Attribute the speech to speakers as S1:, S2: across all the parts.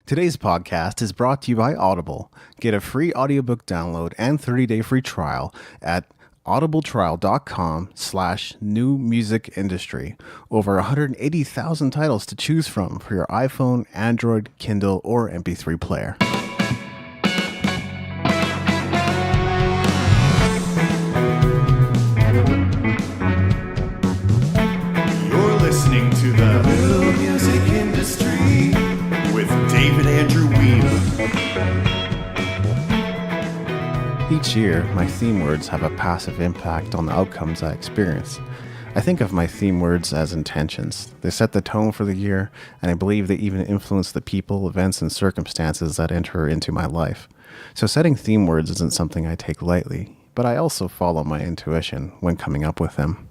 S1: Today's podcast is brought to you by Audible. Get a free audiobook download and 30-day free trial at audibletrial.com/newmusicindustry. Over 180,000 titles to choose from for your iPhone, Android, Kindle, or MP3 player.
S2: You're listening to the New Music Industry with David Andrew Weeb.
S1: Each year, my theme words have a passive impact on the outcomes I experience. I think of my theme words as intentions. They set the tone for the year, and I believe they even influence the people, events, and circumstances that enter into my life. So setting theme words isn't something I take lightly, but I also follow my intuition when coming up with them.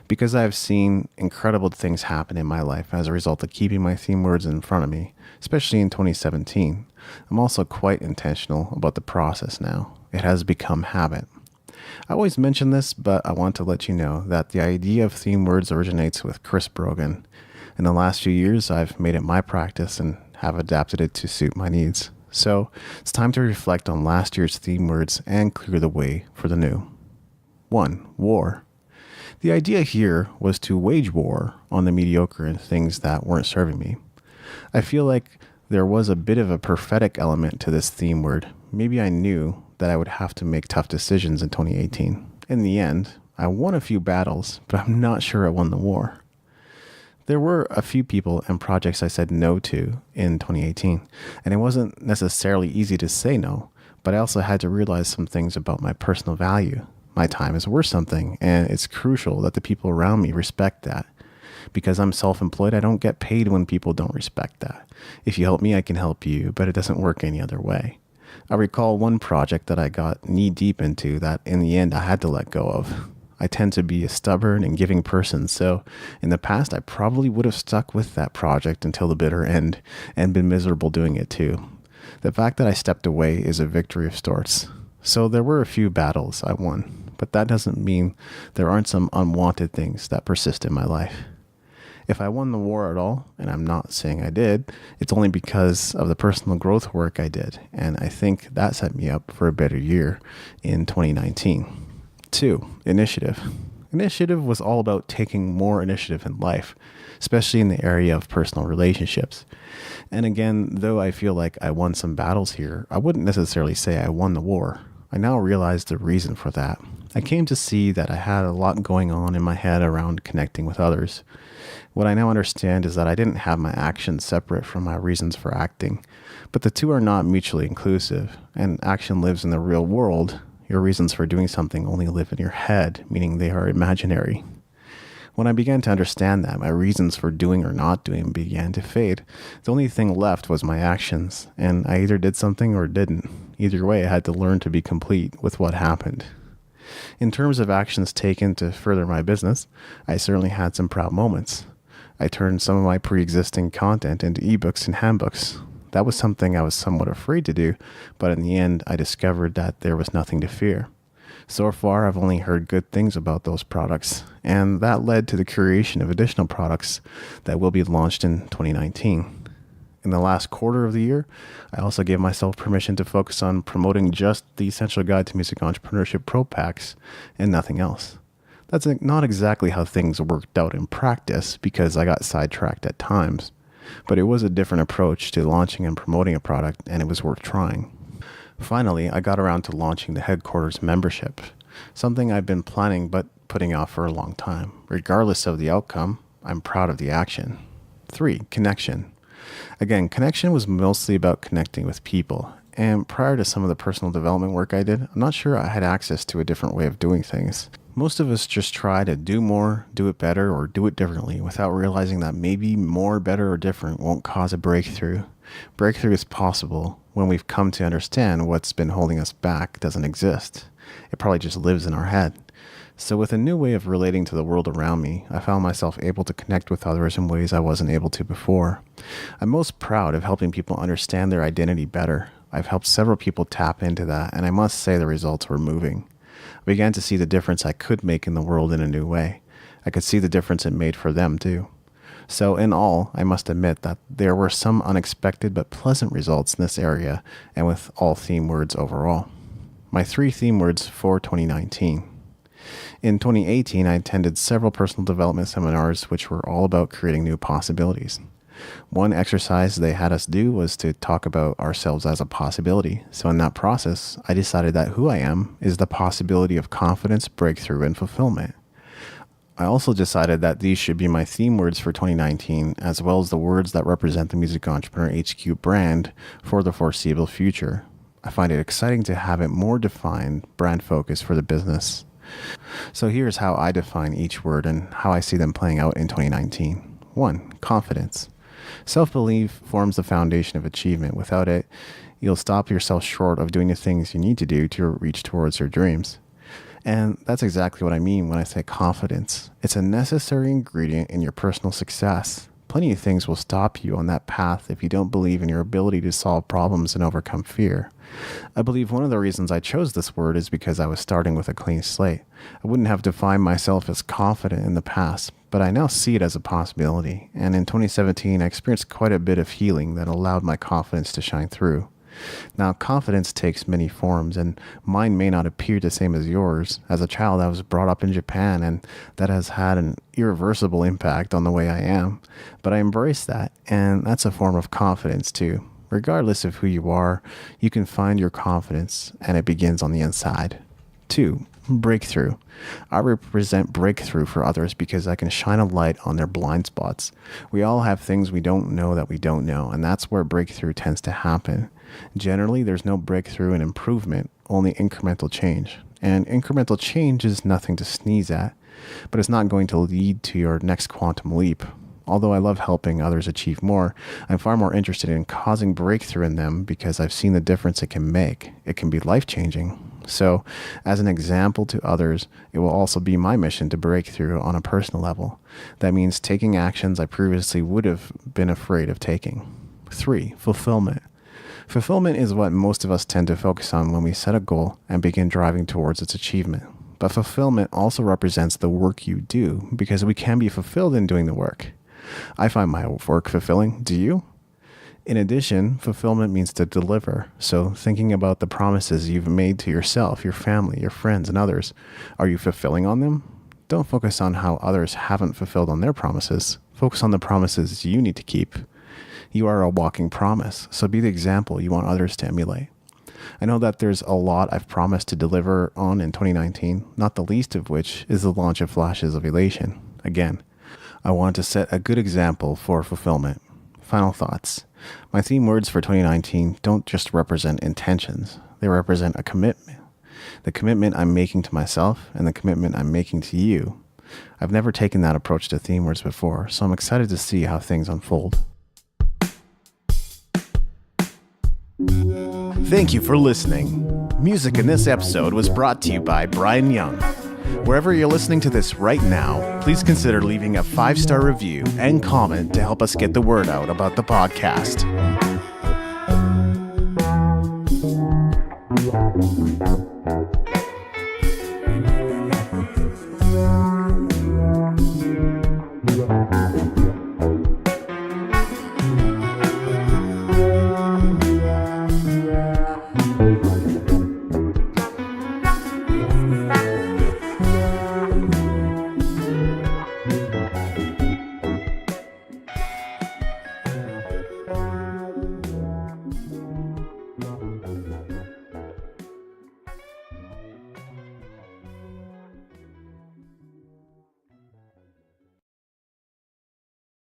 S1: Because I've seen incredible things happen in my life as a result of keeping my theme words in front of me, especially in 2017, I'm also quite intentional about the process now. It has become habit. I always mention this, but I want to let you know that the idea of theme words originates with Chris Brogan. In the last few years, I've made it my practice and have adapted it to suit my needs. So it's time to reflect on last year's theme words and clear the way for the new. 1. War. The idea here was to wage war on the mediocre and things that weren't serving me. I feel like there was a bit of a prophetic element to this theme word. Maybe I knew that I would have to make tough decisions in 2018. In the end, I won a few battles, but I'm not sure I won the war. There were a few people and projects I said no to in 2018, and it wasn't necessarily easy to say no, but I also had to realize some things about my personal value. My time is worth something, and it's crucial that the people around me respect that. Because I'm self-employed, I don't get paid when people don't respect that. If you help me, I can help you, but it doesn't work any other way. I recall one project that I got knee-deep into that in the end I had to let go of. I tend to be a stubborn and giving person, so in the past I probably would have stuck with that project until the bitter end and been miserable doing it too. The fact that I stepped away is a victory of sorts. So there were a few battles I won, but that doesn't mean there aren't some unwanted things that persist in my life. If I won the war at all, and I'm not saying I did, it's only because of the personal growth work I did, and I think that set me up for a better year in 2019. 2. Initiative. Initiative was all about taking more initiative in life, especially in the area of personal relationships. And again, though I feel like I won some battles here, I wouldn't necessarily say I won the war. I now realize the reason for that. I came to see that I had a lot going on in my head around connecting with others. What I now understand is that I didn't have my actions separate from my reasons for acting, but the two are not mutually inclusive, and action lives in the real world. Your reasons for doing something only live in your head, meaning they are imaginary. When I began to understand that, my reasons for doing or not doing began to fade. The only thing left was my actions, and I either did something or didn't. Either way, I had to learn to be complete with what happened. In terms of actions taken to further my business, I certainly had some proud moments. I turned some of my pre-existing content into ebooks and handbooks. That was something I was somewhat afraid to do, but in the end, I discovered that there was nothing to fear. So far, I've only heard good things about those products, and that led to the creation of additional products that will be launched in 2019. In the last quarter of the year, I also gave myself permission to focus on promoting just the Essential Guide to Music Entrepreneurship Pro Packs and nothing else. That's not exactly how things worked out in practice because I got sidetracked at times, but it was a different approach to launching and promoting a product, and it was worth trying. Finally, I got around to launching the headquarters membership, something I've been planning but putting off for a long time. Regardless of the outcome, I'm proud of the action. 3. Connection. Again, connection was mostly about connecting with people, and prior to some of the personal development work I did, I'm not sure I had access to a different way of doing things. Most of us just try to do more, do it better, or do it differently without realizing that maybe more, better, or different won't cause a breakthrough. Breakthrough is possible when we've come to understand what's been holding us back doesn't exist. It probably just lives in our head. So with a new way of relating to the world around me, I found myself able to connect with others in ways I wasn't able to before. I'm most proud of helping people understand their identity better. I've helped several people tap into that, and I must say the results were moving. I began to see the difference I could make in the world in a new way. I could see the difference it made for them too. So in all, I must admit that there were some unexpected but pleasant results in this area and with all theme words overall. My 3 theme words for 2019. In 2018, I attended several personal development seminars which were all about creating new possibilities. One exercise they had us do was to talk about ourselves as a possibility. So in that process, I decided that who I am is the possibility of confidence, breakthrough, and fulfillment. I also decided that these should be my theme words for 2019, as well as the words that represent the Music Entrepreneur HQ brand for the foreseeable future. I find it exciting to have it more defined brand focus for the business. So here's how I define each word and how I see them playing out in 2019. 1. Confidence. Self-belief forms the foundation of achievement. Without it, you'll stop yourself short of doing the things you need to do to reach towards your dreams. And that's exactly what I mean when I say confidence. It's a necessary ingredient in your personal success. Plenty of things will stop you on that path if you don't believe in your ability to solve problems and overcome fear. I believe one of the reasons I chose this word is because I was starting with a clean slate. I wouldn't have defined myself as confident in the past, but I now see it as a possibility. And in 2017, I experienced quite a bit of healing that allowed my confidence to shine through. Now, confidence takes many forms, and mine may not appear the same as yours. As a child, I was brought up in Japan, and that has had an irreversible impact on the way I am. But I embrace that, and that's a form of confidence too. Regardless of who you are, you can find your confidence, and it begins on the inside. 2. Breakthrough. I represent breakthrough for others because I can shine a light on their blind spots. We all have things we don't know that we don't know, and that's where breakthrough tends to happen. Generally, there's no breakthrough in improvement, only incremental change. And incremental change is nothing to sneeze at, but it's not going to lead to your next quantum leap. Although I love helping others achieve more, I'm far more interested in causing breakthrough in them because I've seen the difference it can make. It can be life-changing. So, as an example to others, it will also be my mission to break through on a personal level. That means taking actions I previously would have been afraid of taking. 3. Fulfillment. Fulfillment is what most of us tend to focus on when we set a goal and begin driving towards its achievement. But fulfillment also represents the work you do because we can be fulfilled in doing the work. I find my work fulfilling. Do you? In addition, fulfillment means to deliver. So thinking about the promises you've made to yourself, your family, your friends, and others, are you fulfilling on them? Don't focus on how others haven't fulfilled on their promises. Focus on the promises you need to keep. You are a walking promise, so be the example you want others to emulate. I know that there's a lot I've promised to deliver on in 2019, not the least of which is the launch of Flashes of Elation. Again, I want to set a good example for fulfillment. Final thoughts. My theme words for 2019 don't just represent intentions. They represent a commitment. The commitment I'm making to myself and the commitment I'm making to you. I've never taken that approach to theme words before, so I'm excited to see how things unfold. Thank you for listening. Music in this episode was brought to you by Brian Young. Wherever you're listening to this right now, please consider leaving a 5-star review and comment to help us get the word out about the podcast.